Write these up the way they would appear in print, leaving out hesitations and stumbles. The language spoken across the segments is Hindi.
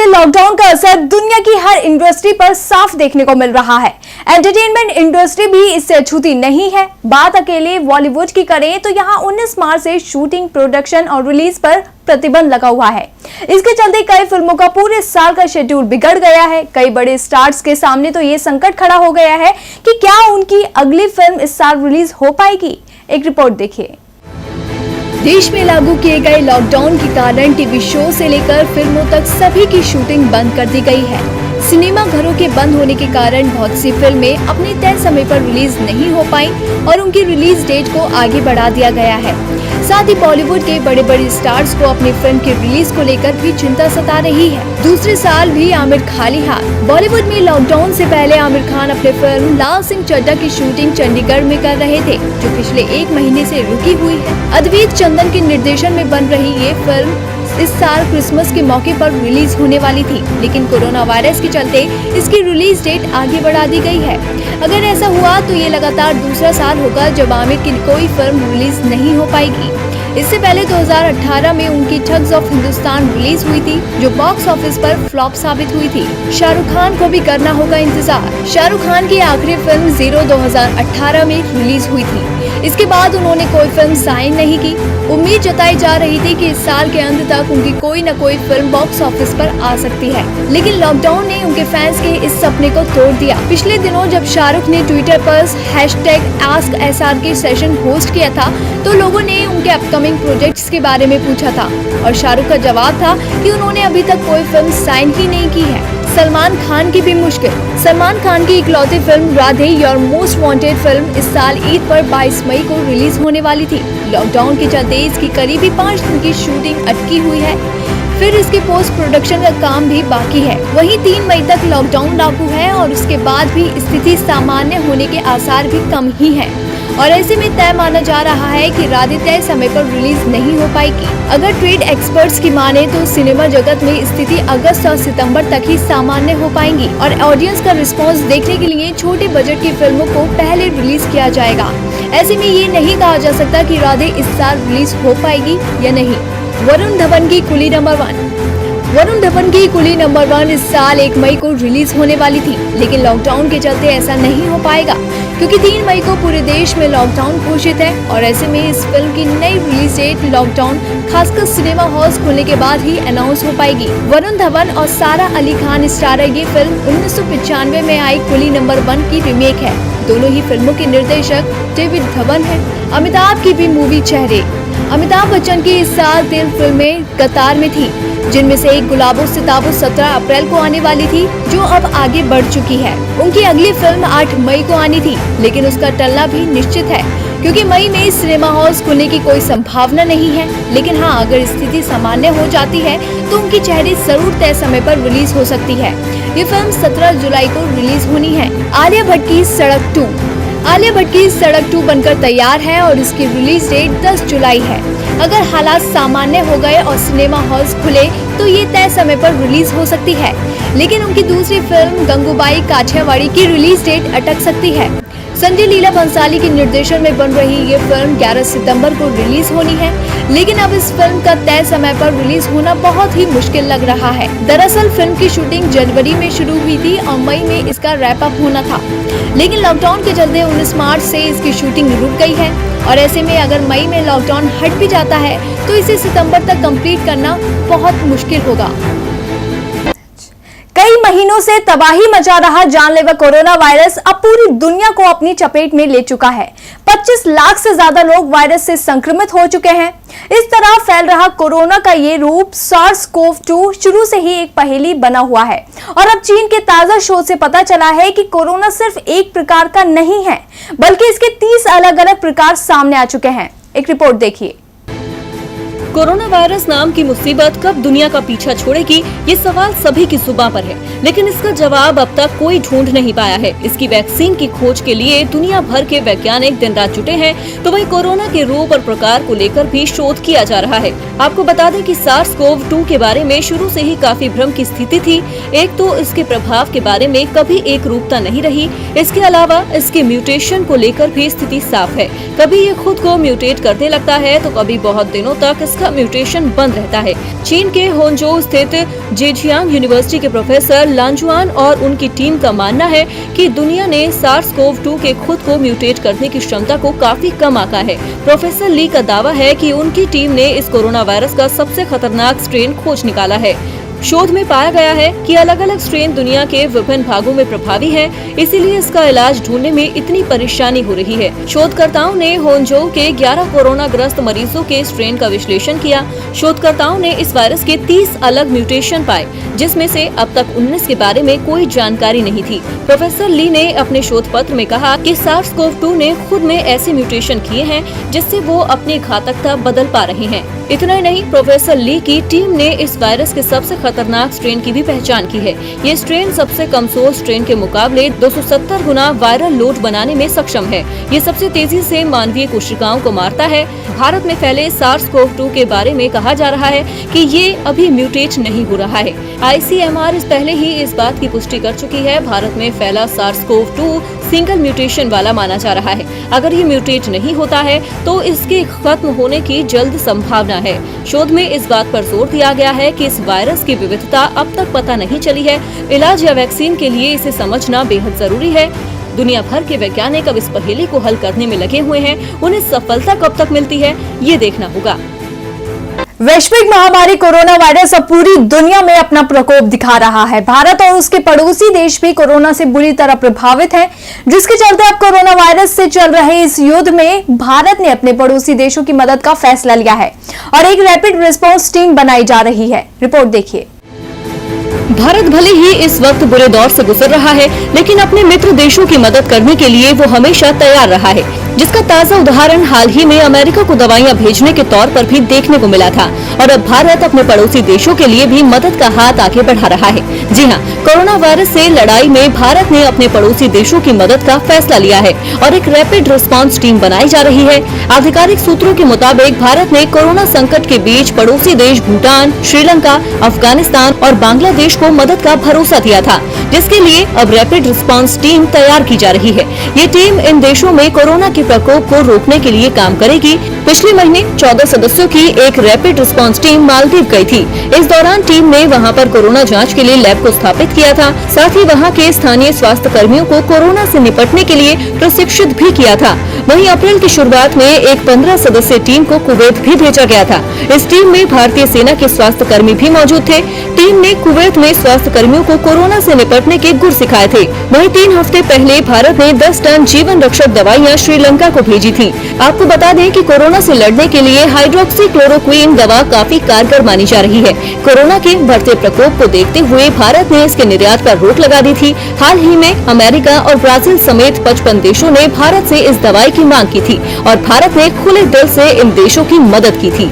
लॉकडाउन का असर दुनिया की हर इंडस्ट्री पर साफ देखने को मिल रहा है। एंटरटेनमेंट इंडस्ट्री भी इससे अछूती नहीं है। बात अकेले बॉलीवुड की करें तो यहाँ 19 मार्च से शूटिंग, प्रोडक्शन और रिलीज पर प्रतिबंध लगा हुआ है। इसके चलते कई फिल्मों का पूरे साल का शेड्यूल बिगड़ गया है। कई बड़े स्टार्स के सामने तो ये संकट खड़ा हो गया है कि क्या उनकी अगली फिल्म इस साल रिलीज हो पाएगी। एक रिपोर्ट देखिए। देश में लागू किए गए लॉकडाउन के कारण टीवी शो से लेकर फिल्मों तक सभी की शूटिंग बंद कर दी गई है। सिनेमा घरों के बंद होने के कारण बहुत सी फिल्में अपने तय समय पर रिलीज नहीं हो पाई और उनकी रिलीज डेट को आगे बढ़ा दिया गया है। साथ ही बॉलीवुड के बड़े बड़े स्टार्स को अपनी फिल्म की रिलीज को लेकर भी चिंता सता रही है। दूसरे साल भी आमिर खाली हाथ। बॉलीवुड में लॉकडाउन से पहले आमिर खान अपनी फिल्म लाल सिंह चड्ढा की शूटिंग चंडीगढ़ में कर रहे थे, जो पिछले 1 महीने से रुकी हुई है। अद्वैत चंदन के निर्देशन में बन रही ये फिल्म इस साल क्रिसमस के मौके पर रिलीज होने वाली थी, लेकिन कोरोना वायरस के चलते इसकी रिलीज डेट आगे बढ़ा दी गई है। अगर ऐसा हुआ तो ये लगातार दूसरा साल होगा जब आमिर की कोई फिल्म रिलीज नहीं हो पाएगी। इससे पहले 2018 में उनकी ठग्स ऑफ हिंदुस्तान रिलीज हुई थी, जो बॉक्स ऑफिस पर फ्लॉप साबित हुई थी। शाहरुख खान को भी करना होगा इंतजार। शाहरुख खान की आखिरी फिल्म जीरो 2018 में रिलीज हुई थी। इसके बाद उन्होंने कोई फिल्म साइन नहीं की। उम्मीद जताई जा रही थी कि इस साल के अंत तक उनकी कोई न कोई फिल्म बॉक्स ऑफिस पर आ सकती है, लेकिन लॉकडाउन ने उनके फैंस के इस सपने को तोड़ दिया। पिछले दिनों जब शाहरुख ने ट्विटर पर #AskSRK सेशन होस्ट किया था, तो लोगों ने उनके अपकमिंग प्रोजेक्ट्स के बारे में पूछा था और शाहरुख का जवाब था कि उन्होंने अभी तक कोई फिल्म साइन ही नहीं की है। सलमान खान की भी मुश्किल। सलमान खान की इकलौती film Radhe your most wanted film इस साल ईद पर 22 मई को रिलीज होने वाली थी। लॉकडाउन के चलते इसकी करीबी 5 दिन की शूटिंग अटकी हुई है। फिर इसके पोस्ट प्रोडक्शन का काम भी बाकी है। वहीं 3 मई तक लॉकडाउन लागू है और उसके बाद भी स्थिति सामान्य होने के आसार भी कम ही हैं। और ऐसे में तय माना जा रहा है कि राधे तय समय पर रिलीज नहीं हो पाएगी। अगर ट्रेड एक्सपर्ट्स की माने तो सिनेमा जगत में स्थिति अगस्त और सितंबर तक ही सामान्य हो पाएंगी और ऑडियंस का रिस्पांस देखने के लिए छोटे बजट की फिल्मों को पहले रिलीज किया जाएगा। ऐसे में ये नहीं कहा जा सकता कि राधे इस साल रिलीज हो पाएगी या नहीं। वरुण धवन की कुली नंबर 1। वरुण धवन की कुली नंबर 1 इस साल 1 मई को रिलीज होने वाली थी, लेकिन लॉकडाउन के चलते ऐसा नहीं हो पाएगा, क्योंकि 3 मई को पूरे देश में लॉकडाउन घोषित है और ऐसे में इस फिल्म की नई रिलीज डेट लॉकडाउन खासकर सिनेमा हॉल्स खुलने के बाद ही अनाउंस हो पाएगी। वरुण धवन और सारा अली खान स्टारर ये फिल्म 1995 में आई कुली नंबर 1 की रीमेक है। दोनों ही फिल्मों के निर्देशक डेविड धवन है। अमिताभ की भी मूवी चेहरे। अमिताभ बच्चन की इस साल 3 फिल्में कतार में थी, जिनमें से एक गुलाबो सिताबो 17 अप्रैल को आने वाली थी, जो अब आगे बढ़ चुकी है। उनकी अगली फिल्म 8 मई को आनी थी, लेकिन उसका टलना भी निश्चित है, क्योंकि मई में सिनेमा हॉल्स खुलने की कोई संभावना नहीं है। लेकिन हाँ, अगर स्थिति सामान्य हो जाती है तो उनकी चेहरे जरूर तय समय पर रिलीज हो सकती है। ये फिल्म 17 जुलाई को रिलीज होनी है। आलिया भट्ट की सड़क 2। आलिया भट्ट की सड़क 2 बनकर तैयार है और इसकी रिलीज डेट 10 जुलाई है। अगर हालात सामान्य हो गए और सिनेमा हॉल्स खुले तो ये तय समय पर रिलीज हो सकती है, लेकिन उनकी दूसरी फिल्म गंगूबाई काठियावाड़ी की रिलीज डेट अटक सकती है। संजय लीला भंसाली के निर्देशन में बन रही ये फिल्म 11 सितंबर को रिलीज होनी है, लेकिन अब इस फिल्म का तय समय पर रिलीज होना बहुत ही मुश्किल लग रहा है। दरअसल फिल्म की शूटिंग जनवरी में शुरू हुई थी और मई में इसका रैप अप होना था, लेकिन लॉकडाउन के चलते 19 मार्च से इसकी शूटिंग रुक गई है और ऐसे में अगर मई में लॉकडाउन हट भी जाता है तो इसे सितंबर तक कंप्लीट करना बहुत मुश्किल होगा। कई महीनों से तबाही मचा रहा जानलेवा कोरोना वायरस अब पूरी दुनिया को अपनी चपेट में ले चुका है। 25 लाख से ज्यादा लोग वायरस से संक्रमित हो चुके हैं। इस तरह फैल रहा कोरोना का ये रूप SARS-CoV-2 शुरू से ही एक पहेली बना हुआ है और अब चीन के ताजा शोध से पता चला है कि कोरोना सिर्फ एक प्रकार का नहीं है, बल्कि इसके 30 अलग अलग प्रकार सामने आ चुके हैं। एक रिपोर्ट देखिए। कोरोना वायरस नाम की मुसीबत कब दुनिया का पीछा छोड़ेगी, ये सवाल सभी की जुबान पर है, लेकिन इसका जवाब अब तक कोई ढूंढ नहीं पाया है। इसकी वैक्सीन की खोज के लिए दुनिया भर के वैज्ञानिक दिन रात जुटे हैं, तो वहीं कोरोना के रूप और प्रकार को लेकर भी शोध किया जा रहा है। आपको बता दें कि SARS-CoV-2 के बारे में शुरू से ही काफी भ्रम की स्थिति थी। एक तो इसके प्रभाव के बारे में कभी एक रूपता नहीं रही, इसके अलावा इसके म्यूटेशन को लेकर भी स्थिति साफ है। कभी ये खुद को म्यूटेट करने लगता है तो कभी बहुत दिनों तक का म्यूटेशन बंद रहता है। चीन के होंजो स्थित जेजियांग यूनिवर्सिटी के प्रोफेसर लांजुआन और उनकी टीम का मानना है कि दुनिया ने SARS-CoV-2 के खुद को म्यूटेट करने की क्षमता को काफी कम आंका है। प्रोफेसर ली का दावा है कि उनकी टीम ने इस कोरोना वायरस का सबसे खतरनाक स्ट्रेन खोज निकाला है। शोध में पाया गया है कि अलग अलग स्ट्रेन दुनिया के विभिन्न भागों में प्रभावी हैं, इसीलिए इसका इलाज ढूंढने में इतनी परेशानी हो रही है। शोधकर्ताओं ने होंजो के 11 कोरोना ग्रस्त मरीजों के स्ट्रेन का विश्लेषण किया। शोधकर्ताओं ने इस वायरस के 30 अलग म्यूटेशन पाए, जिसमें से अब तक 19 के बारे में कोई जानकारी नहीं थी। प्रोफेसर ली ने अपने शोध पत्र में कहा कि SARS-CoV-2 ने खुद में ऐसे म्यूटेशन किए हैं जिससे वो अपनी घातकता बदल पा रहे हैं। इतना ही नहीं, प्रोफेसर ली की टीम ने इस वायरस के सबसे खतरनाक स्ट्रेन की भी पहचान की है। ये स्ट्रेन सबसे कमजोर स्ट्रेन के मुकाबले 270 गुना वायरल लोड बनाने में सक्षम है। ये सबसे तेजी से मानवीय कोशिकाओं को मारता है। भारत में फैले SARS-CoV-2 के बारे में कहा जा रहा है कि ये अभी म्यूटेट नहीं हो रहा है। ICMR पहले ही इस बात की पुष्टि कर चुकी है। भारत में फैला SARS-CoV-2 सिंगल म्यूटेशन वाला माना जा रहा है। अगर ये म्यूटेट नहीं होता है तो इसके खत्म होने की जल्द संभावना है। शोध में इस बात पर जोर दिया गया है कि इस वायरस की विविधता अब तक पता नहीं चली है। इलाज या वैक्सीन के लिए इसे समझना बेहद जरूरी है। दुनिया भर के वैज्ञानिक अब इस पहेली को हल करने में लगे हुए हैं। उन्हें सफलता कब तक मिलती है, ये देखना होगा। वैश्विक महामारी कोरोना वायरस अब पूरी दुनिया में अपना प्रकोप दिखा रहा है। भारत और उसके पड़ोसी देश भी कोरोना से बुरी तरह प्रभावित हैं, जिसके चलते अब कोरोना वायरस से चल रहे इस युद्ध में भारत ने अपने पड़ोसी देशों की मदद का फैसला लिया है और एक रैपिड रिस्पांस टीम बनाई जा रही है। रिपोर्ट देखिए। भारत भले ही इस वक्त बुरे दौर से गुजर रहा है, लेकिन अपने मित्र देशों की मदद करने के लिए वो हमेशा तैयार रहा है, जिसका ताजा उदाहरण हाल ही में अमेरिका को दवाइयां भेजने के तौर पर भी देखने को मिला था। और अब भारत अपने पड़ोसी देशों के लिए भी मदद का हाथ आगे बढ़ा रहा है। जी हाँ, कोरोना वायरस से लड़ाई में भारत ने अपने पड़ोसी देशों की मदद का फैसला लिया है और एक रैपिड रिस्पांस टीम बनाई जा रही है। आधिकारिक सूत्रों के मुताबिक भारत ने कोरोना संकट के बीच पड़ोसी देश भूटान, श्रीलंका, अफगानिस्तान और बांग्लादेश को मदद का भरोसा दिया था, जिसके लिए अब रैपिड रिस्पांस टीम तैयार की जा रही है। ये टीम इन देशों में कोरोना के प्रकोप को रोकने के लिए काम करेगी। पिछले महीने 14 सदस्यों की एक रैपिड रिस्पांस टीम मालदीव गई थी। इस दौरान टीम ने वहां पर कोरोना जांच के लिए लैब को स्थापित किया था। साथ ही वहां के स्थानीय स्वास्थ्य कर्मियों को कोरोना से निपटने के लिए प्रशिक्षित भी किया था। वहीं अप्रैल की शुरुआत में एक 15 सदस्यीय टीम को कुवैत भी भेजा गया था। इस टीम में भारतीय सेना के स्वास्थ्य कर्मी भी मौजूद थे। टीम ने कुवैत में स्वास्थ्य कर्मियों को कोरोना से निपटने के गुर सिखाए थे। वहीं 3 हफ्ते पहले भारत ने 10 टन जीवन रक्षक दवाइयां श्रीलंका को भेजी थी। आपको बता दें कि कोरोना से लड़ने के लिए हाइड्रोक्सीक्लोरोक्वीन दवा काफी कारगर मानी जा रही है। कोरोना के बढ़ते प्रकोप को देखते हुए भारत ने इसके निर्यात पर रोक लगा दी थी। हाल ही में अमेरिका और ब्राजील समेत 55 देशों ने भारत से इस दवाई की मांग की थी और भारत ने खुले दिल से इन देशों की मदद की थी।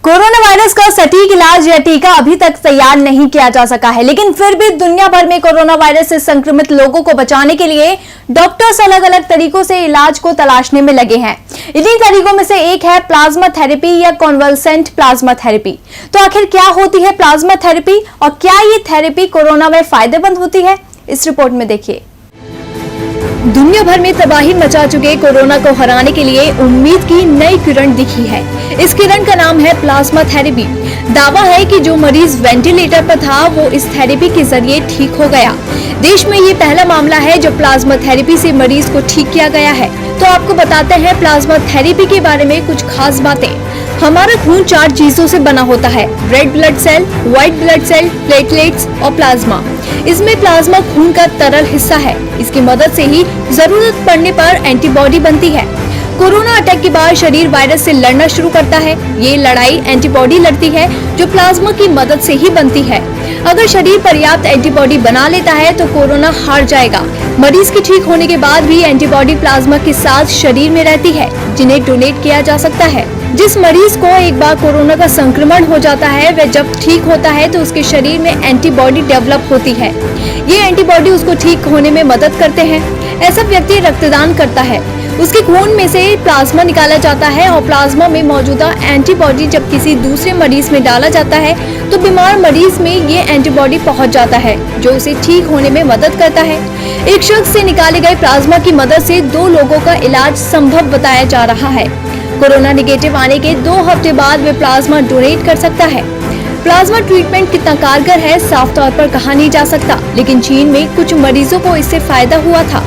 कोरोना वायरस का सटीक इलाज या टीका अभी तक तैयार नहीं किया जा सका है, लेकिन फिर भी दुनिया भर में कोरोना वायरस से संक्रमित लोगों को बचाने के लिए डॉक्टर्स अलग अलग तरीकों से इलाज को तलाशने में लगे हैं। इन्हीं तरीकों में से एक है प्लाज्मा थेरेपी या कॉन्वलसेंट प्लाज्मा थेरेपी। तो आखिर क्या होती है प्लाज्मा थेरेपी और क्या ये थेरेपी कोरोना में फायदेमंद होती है, इस रिपोर्ट में देखिए। दुनिया भर में तबाही मचा चुके कोरोना को हराने के लिए उम्मीद की नई किरण दिखी है। इस किरण का नाम है प्लाज्मा थेरेपी। दावा है कि जो मरीज वेंटिलेटर पर था वो इस थेरेपी के जरिए ठीक हो गया। देश में ये पहला मामला है जो प्लाज्मा थेरेपी से मरीज को ठीक किया गया है। तो आपको बताते हैं प्लाज्मा थेरेपी के बारे में कुछ खास बातें। हमारा खून 4 चीजों से बना होता है, red blood cell, white blood cell, platelets और प्लाज्मा। इसमें प्लाज्मा खून का तरल हिस्सा है। इसकी मदद से ही जरूरत पड़ने पर एंटीबॉडी बनती है। कोरोना अटैक के बाद शरीर वायरस से लड़ना शुरू करता है। ये लड़ाई एंटीबॉडी लड़ती है जो प्लाज्मा की मदद से ही बनती है। अगर शरीर पर्याप्त एंटीबॉडी बना लेता है तो कोरोना हार जाएगा। मरीज के ठीक होने के बाद भी एंटीबॉडी प्लाज्मा के साथ शरीर में रहती है, जिन्हें डोनेट किया जा सकता है। जिस मरीज को एक बार कोरोना का संक्रमण हो जाता है वह जब ठीक होता है तो उसके शरीर में एंटीबॉडी डेवलप होती है। ये एंटीबॉडी उसको ठीक होने में मदद करते हैं। ऐसा व्यक्ति रक्तदान करता है, उसके खून में से प्लाज्मा निकाला जाता है और प्लाज्मा में मौजूदा एंटीबॉडी जब किसी दूसरे मरीज में डाला जाता है तो बीमार मरीज में ये एंटीबॉडी पहुंच जाता है जो उसे ठीक होने में मदद करता है। एक शख्स से निकाले गए प्लाज्मा की मदद से 2 लोगों का इलाज संभव बताया जा रहा है। कोरोना निगेटिव आने के 2 हफ्ते बाद वे प्लाज्मा डोनेट कर सकता है। प्लाज्मा ट्रीटमेंट कितना कारगर है साफ तौर पर कहा नहीं जा सकता, लेकिन चीन में कुछ मरीजों को इससे फायदा हुआ था।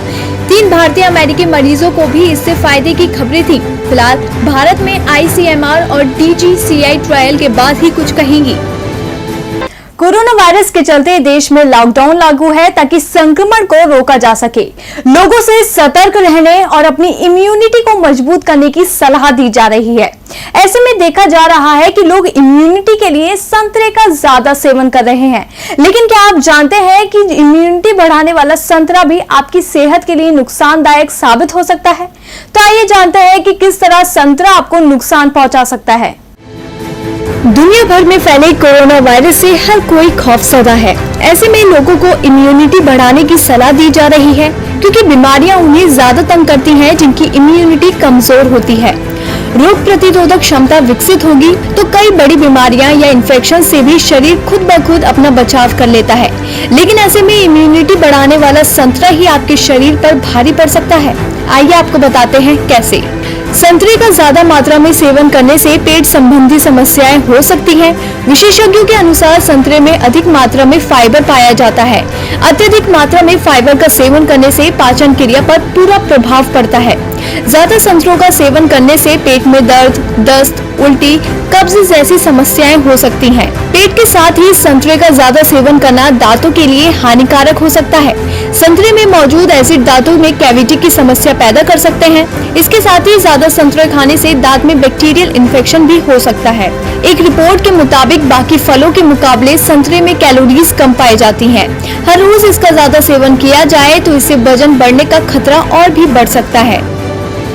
3 भारतीय अमेरिकी मरीजों को भी इससे फायदे की खबरें थी। फिलहाल भारत में ICMR और DGCI ट्रायल के बाद ही कुछ कहेंगी। कोरोना वायरस के चलते देश में लॉकडाउन लागू है ताकि संक्रमण को रोका जा सके। लोगों से सतर्क रहने और अपनी इम्यूनिटी को मजबूत करने की सलाह दी जा रही है। ऐसे में देखा जा रहा है कि लोग इम्यूनिटी के लिए संतरे का ज्यादा सेवन कर रहे हैं। लेकिन क्या आप जानते हैं कि इम्यूनिटी बढ़ाने वाला संतरा भी आपकी सेहत के लिए नुकसानदायक साबित हो सकता है? तो आइए जानते हैं कि किस तरह संतरा आपको नुकसान पहुंचा सकता है। दुनिया भर में फैले कोरोना वायरस से हर कोई खौफजदा है। ऐसे में लोगों को इम्यूनिटी बढ़ाने की सलाह दी जा रही है, क्योंकि बीमारियां उन्हें ज्यादा तंग करती हैं जिनकी इम्यूनिटी कमजोर होती है। रोग प्रतिरोधक क्षमता विकसित होगी तो कई बड़ी बीमारियां या इन्फेक्शन से भी शरीर खुद ब खुद अपना बचाव कर लेता है। लेकिन ऐसे में इम्यूनिटी बढ़ाने वाला संतरा ही आपके शरीर पर भारी पड़ सकता है। आइए आपको बताते हैं कैसे। संतरे का ज्यादा मात्रा में सेवन करने से पेट संबंधी समस्याएं हो सकती हैं। विशेषज्ञों के अनुसार संतरे में अधिक मात्रा में फाइबर पाया जाता है। अत्यधिक मात्रा में फाइबर का सेवन करने से पाचन क्रिया पर पूरा प्रभाव पड़ता है। ज्यादा संतरों का सेवन करने से पेट में दर्द, दस्त, उल्टी, कब्ज जैसी समस्याएं हो सकती हैं। पेट के साथ ही संतरे का ज्यादा सेवन करना दांतों के लिए हानिकारक हो सकता है। संतरे में मौजूद एसिड दांतों में कैविटी की समस्या पैदा कर सकते हैं। इसके साथ ही ज्यादा संतरे खाने से दांत में बैक्टीरियल इन्फेक्शन भी हो सकता है। एक रिपोर्ट के मुताबिक बाकी फलों के मुकाबले संतरे में कैलोरीज कम पाई जाती हैं। हर रोज इसका ज्यादा सेवन किया जाए तो इससे वजन बढ़ने का खतरा और भी बढ़ सकता है।